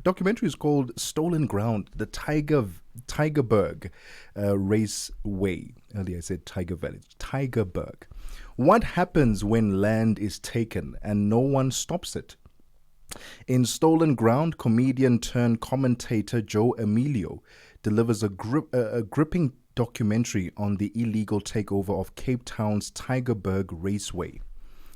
documentary is called Stolen Ground, the Tygerberg Raceway. Earlier I said Tiger Village. Tygerberg. What happens when land is taken and no one stops it? In Stolen Ground, comedian turned commentator Joe Emilio delivers a gripping documentary on the illegal takeover of Cape Town's Tygerberg Raceway.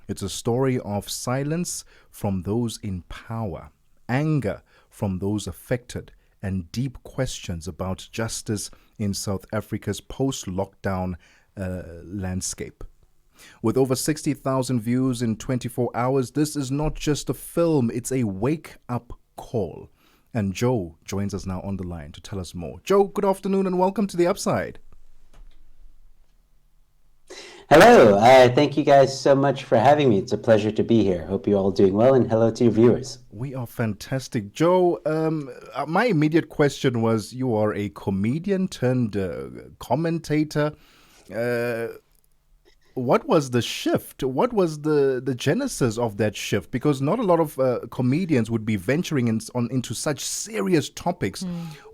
It's a story of silence from those in power, anger from those affected, and deep questions about justice in South Africa's post-lockdown landscape. With over 60,000 views in 24 hours, this is not just a film, it's a wake-up call. And Joe joins us now on the line to tell us more. Joe, good afternoon and welcome to The Upside. Hello. Thank you guys so much for having me. It's a pleasure to be here. Hope you're all doing well, and hello to your viewers. We are fantastic. Joe, my immediate question was, you are a comedian turned commentator. What was the shift? What was the genesis of that shift? Because not a lot of comedians would be venturing into such serious topics.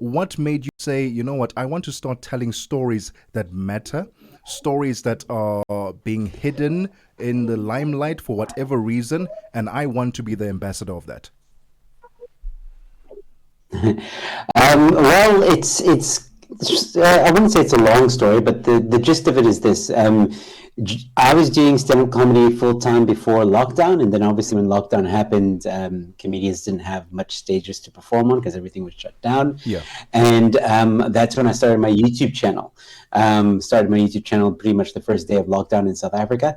What made you say, you know what, I want to start telling stories that matter, stories that are being hidden in the limelight for whatever reason, and I want to be the ambassador of that? Well, it's I wouldn't say it's a long story, but the gist of it is this. I was doing stand-up comedy full-time before lockdown, and then obviously when lockdown happened, comedians didn't have much stages to perform on because everything was shut down. Yeah. And that's when I started my YouTube channel. Pretty much the first day of lockdown in South Africa.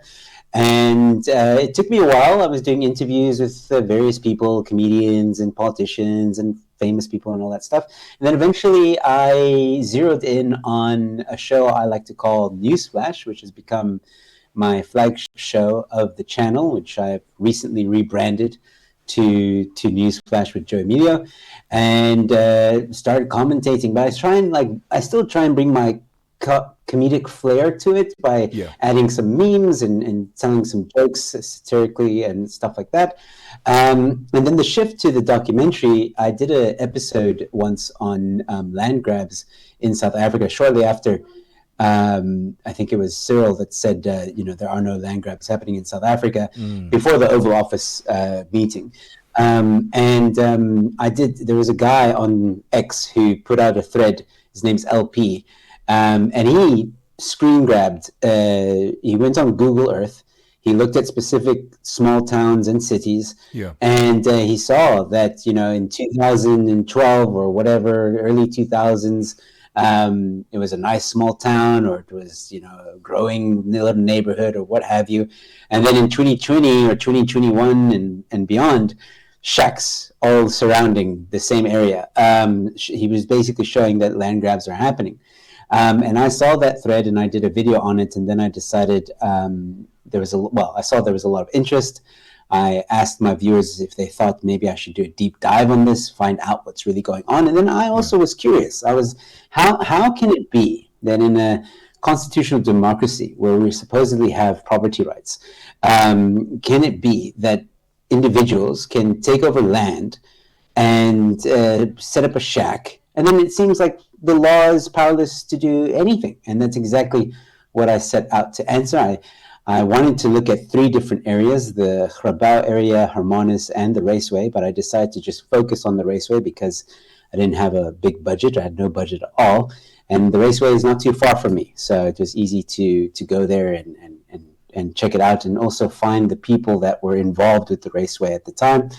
And it took me a while. I was doing interviews with various people, comedians and politicians and famous people and all that stuff. And then eventually I zeroed in on a show I like to call Newsflash, which has become my flagship show of the channel, which I've recently rebranded to Newsflash with Joe Emilio, and started commentating. But I still try and bring my comedic flair to it by adding some memes and telling some jokes satirically and stuff like that. And then the shift to the documentary, I did an episode once on land grabs in South Africa shortly after. I think it was Cyril that said, there are no land grabs happening in South Africa before the Oval Office meeting. There was a guy on X who put out a thread. His name's LP. And he screen grabbed, he went on Google Earth, he looked at specific small towns and cities, and he saw that, in 2012 or whatever, early 2000s, it was a nice small town, or it was, a growing little neighborhood or what have you. And then in 2020 or 2021 and beyond, shacks all surrounding the same area. He was basically showing that land grabs are happening. And I saw that thread and I did a video on it, and then I decided I saw there was a lot of interest. I asked my viewers if they thought maybe I should do a deep dive on this, find out what's really going on. And then I also was curious. How can it be that in a constitutional democracy where we supposedly have property rights, can it be that individuals can take over land and set up a shack, and then it seems like the law is powerless to do anything? And that's exactly what I set out to answer. I wanted to look at three different areas, the Grabouw area, Hermanus, and the Raceway, but I decided to just focus on the Raceway because I didn't have a big budget. I had no budget at all. And the Raceway is not too far from me, so it was easy to go there and check it out, and also find the people that were involved with the Raceway at the time.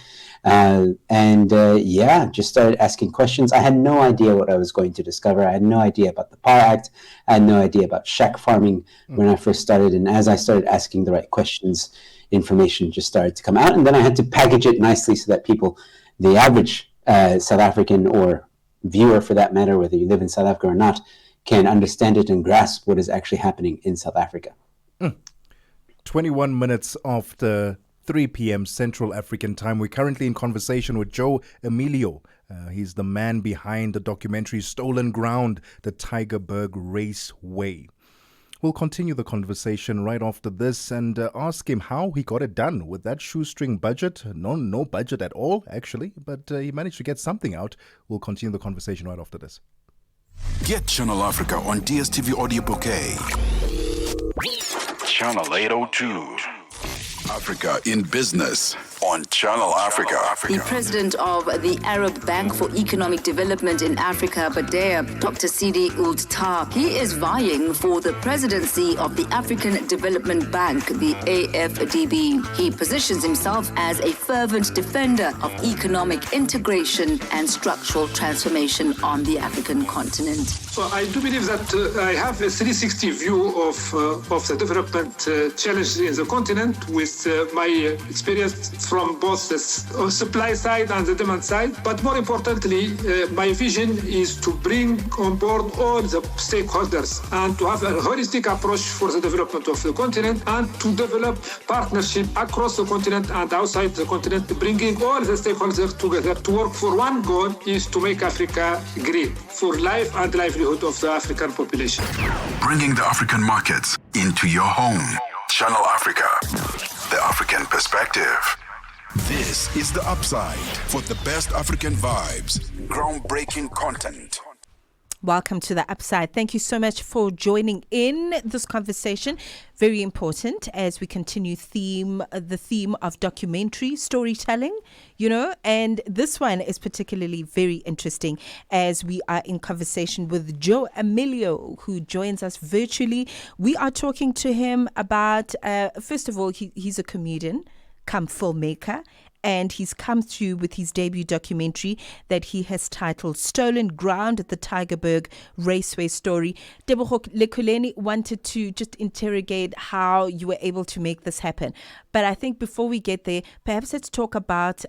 Just started asking questions. I had no idea what I was going to discover. I had no idea about the Power Act. I had no idea about shack farming when I first started. And as I started asking the right questions, information just started to come out. And then I had to package it nicely so that people, the average South African or viewer for that matter, whether you live in South Africa or not, can understand it and grasp what is actually happening in South Africa. 21 minutes after 3 p.m. Central African time. We're currently in conversation with Joe Emilio. He's the man behind the documentary Stolen Ground, the Tygerberg Raceway. We'll continue the conversation right after this and ask him how he got it done with that shoestring budget. No budget at all, actually, but he managed to get something out. We'll continue the conversation right after this. Get Channel Africa on DSTV Audio Bouquet. Channel 802. Africa in Business on Channel Africa. The president of the Arab Bank for Economic Development in Africa, Badea, Dr. Sidi Ould Tah, he is vying for the presidency of the African Development Bank, the AFDB. He positions himself as a fervent defender of economic integration and structural transformation on the African continent. So I do believe that I have a 360 view of the development challenges in the continent with my experience from both the supply side and the demand side. But more importantly, my vision is to bring on board all the stakeholders and to have a holistic approach for the development of the continent and to develop partnership across the continent and outside the continent, bringing all the stakeholders together to work for one goal is to make Africa great for life and livelihood of the African population. Bringing the African markets into your home. Channel Africa, the African perspective. This is The Upside for the best African vibes. Groundbreaking content. Welcome to The Upside. Thank you so much for joining in this conversation. Very important as we continue the theme of documentary storytelling, and this one is particularly very interesting as we are in conversation with Joe Emilio, who joins us virtually. We are talking to him about, first of all, he's a comedian, come filmmaker, and he's come through with his debut documentary that he has titled Stolen Ground at the Tygerberg Raceway Story. Tebogo Lekuleni wanted to just interrogate how you were able to make this happen. But I think before we get there, perhaps let's talk about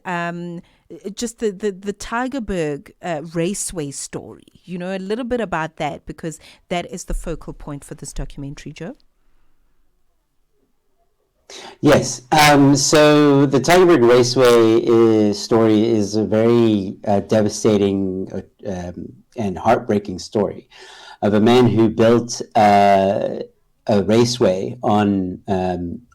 just the Tygerberg Raceway Story. A little bit about that, because that is the focal point for this documentary, Joe. Yes. So the Tygerberg Raceway story is a very devastating and heartbreaking story of a man who built a raceway on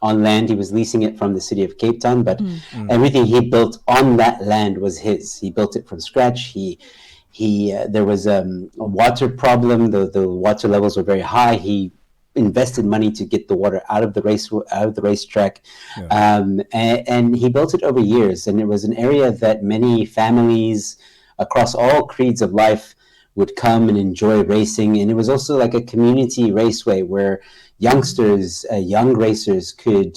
land. He was leasing it from the city of Cape Town, but everything he built on that land was his. He built it from scratch. There was a water problem. The water levels were very high. He invested money to get the water out of the racetrack, and he built it over years. And it was an area that many families across all creeds of life would come and enjoy racing. And it was also like a community raceway where youngsters, young racers could,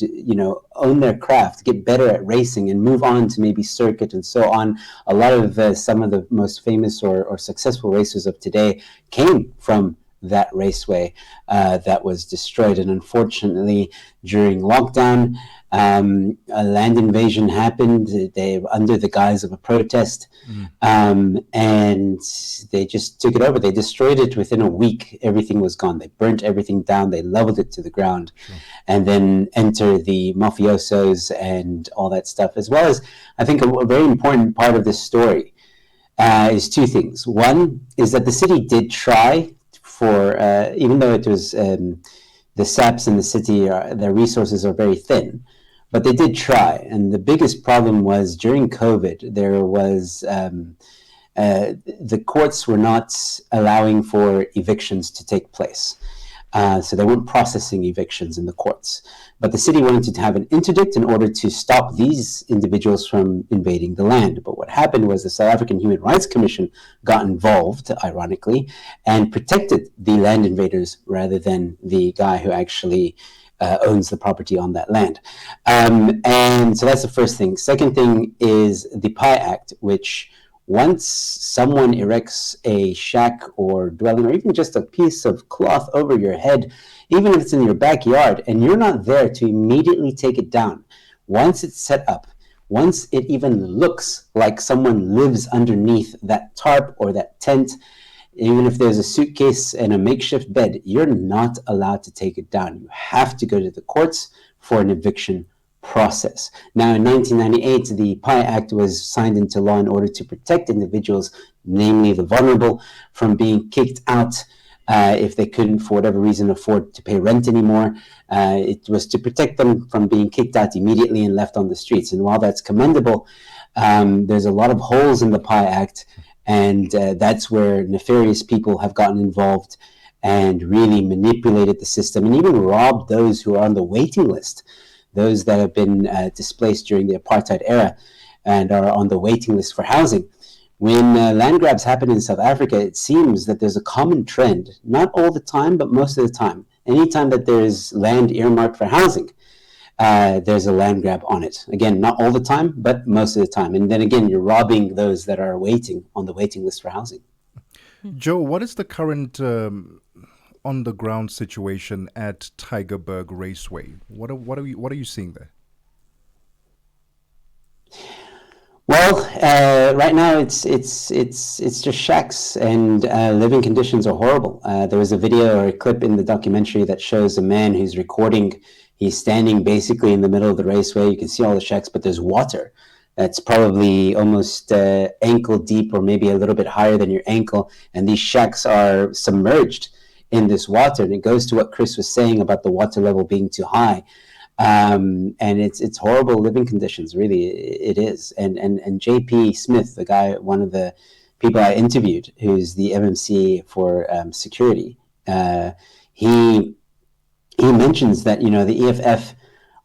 own their craft, get better at racing, and move on to maybe circuit and so on. A lot of some of the most famous or successful racers of today came from that raceway that was destroyed. And unfortunately, during lockdown, a land invasion happened. They under the guise of a protest, and they just took it over. They destroyed it within a week. Everything was gone. They burnt everything down. They leveled it to the ground, and then enter the mafiosos and all that stuff. As well as, I think, a very important part of this story is two things. One is that the city did try for, even though it was the SAPs in the city, their resources are very thin, but they did try. And the biggest problem was during COVID, there was the courts were not allowing for evictions to take place. So they weren't processing evictions in the courts. But the city wanted to have an interdict in order to stop these individuals from invading the land. But what happened was the South African Human Rights Commission got involved, ironically, and protected the land invaders rather than the guy who actually owns the property on that land. And so that's the first thing. Second thing is the PI Act, which once someone erects a shack or dwelling, or even just a piece of cloth over your head, even if it's in your backyard, and you're not there to immediately take it down, once it's set up, once it even looks like someone lives underneath that tarp or that tent, even if there's a suitcase and a makeshift bed, you're not allowed to take it down. You have to go to the courts for an eviction process. Now, in 1998, the PI Act was signed into law in order to protect individuals, namely the vulnerable, from being kicked out if they couldn't, for whatever reason, afford to pay rent anymore. It was to protect them from being kicked out immediately and left on the streets. And while that's commendable, there's a lot of holes in the PI Act, and that's where nefarious people have gotten involved and really manipulated the system and even robbed those who are on the waiting list, those that have been displaced during the apartheid era and are on the waiting list for housing. When land grabs happen in South Africa, it seems that there's a common trend, not all the time, but most of the time. Anytime that there's land earmarked for housing, there's a land grab on it. Again, not all the time, but most of the time. And then again, you're robbing those that are waiting on the waiting list for housing. Joe, what is the current on-the-ground situation at Tygerberg Raceway? What are you seeing there? Well, right now it's just shacks, and living conditions are horrible. There was a video or a clip in the documentary that shows a man who's recording. He's standing basically in the middle of the raceway. You can see all the shacks, but there's water that's probably almost ankle deep or maybe a little bit higher than your ankle. And these shacks are submerged in this water. And it goes to what Chris was saying about the water level being too high. And it's horrible living conditions, really, it is. And JP Smith, the guy, one of the people I interviewed, who's the MMC for security, he mentions that, the EFF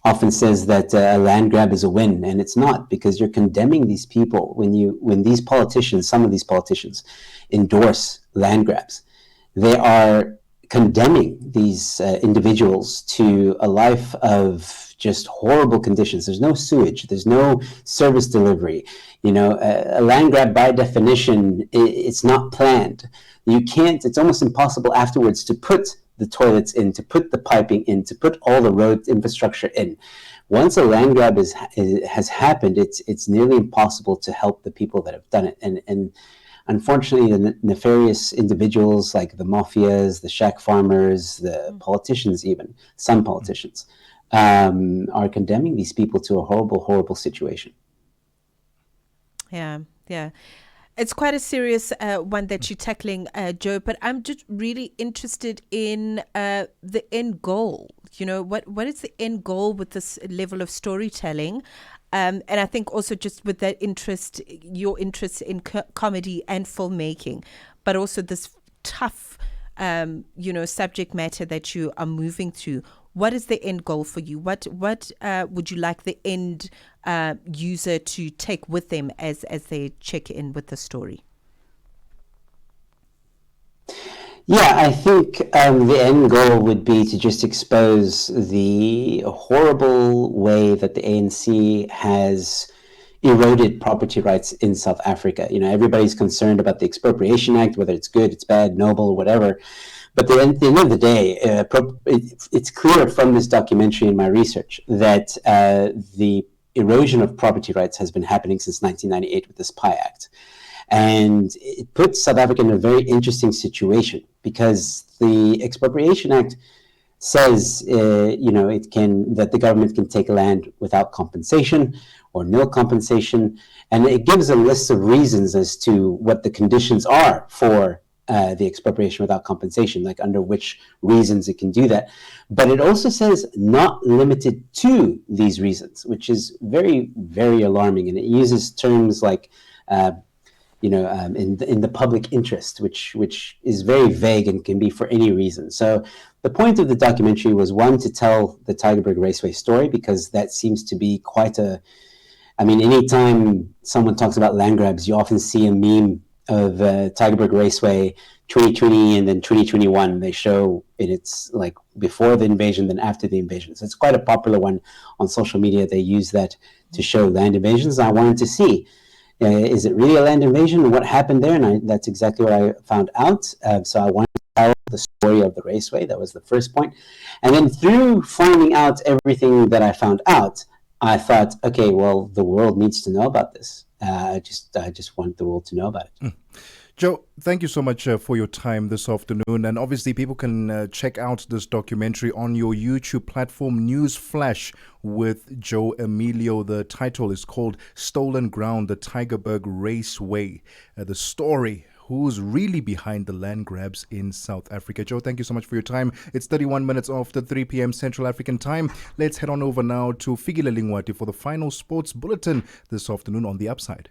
often says that a land grab is a win, and it's not, because you're condemning these people when these politicians, some of these politicians, endorse land grabs. They are condemning these individuals to a life of just horrible conditions. There's no sewage, there's no service delivery. A land grab by definition, it's not planned. You can't, it's almost impossible afterwards to put the toilets in, to put the piping in, to put all the road infrastructure in. Once a land grab has happened, it's nearly impossible to help the people that have done it. And unfortunately, the nefarious individuals like the mafias, the shack farmers, the politicians, even some politicians, are condemning these people to a horrible, horrible situation. Yeah. It's quite a serious one that you're tackling, Joe, but I'm just really interested in the end goal. What is the end goal with this level of storytelling? And I think also just with that interest, your interest in comedy and filmmaking, but also this tough, subject matter that you are moving through. What is the end goal for you? What would you like the end user to take with them as they check in with the story? Yeah, I think the end goal would be to just expose the horrible way that the ANC has eroded property rights in South Africa. Everybody's concerned about the Expropriation Act, whether it's good, it's bad, noble, or whatever. But at the end of the day, it's clear from this documentary and my research that the erosion of property rights has been happening since 1998 with this PI Act. And it puts South Africa in a very interesting situation, because the Expropriation Act says, that the government can take land without compensation or no compensation. And it gives a list of reasons as to what the conditions are for the expropriation without compensation, like under which reasons it can do that. But it also says not limited to these reasons, which is very, very alarming. And it uses terms like, in the public interest, which is very vague and can be for any reason. So the point of the documentary was, one, to tell the Tygerberg Raceway story, because that seems to be anytime someone talks about land grabs, you often see a meme of Tygerberg Raceway 2020 and then 2021. They show it's like before the invasion, then after the invasion. So it's quite a popular one on social media. They use that to show land invasions. I wanted to see, is it really a land invasion? What happened there? And that's exactly what I found out. So I wanted to tell the story of the raceway. That was the first point. And then through finding out everything that I found out, I thought, okay, well, the world needs to know about this. I just want the world to know about it. Joe, thank you so much for your time this afternoon. And obviously, people can check out this documentary on your YouTube platform, News Flash with Joe Emilio. The title is called Stolen Ground, the Tygerberg Raceway. The story who's really behind the land grabs in South Africa. Joe, thank you so much for your time. It's 31 minutes after 3 p.m. Central African time. Let's head on over now to Figile Lingwati for the final sports bulletin this afternoon on The Upside.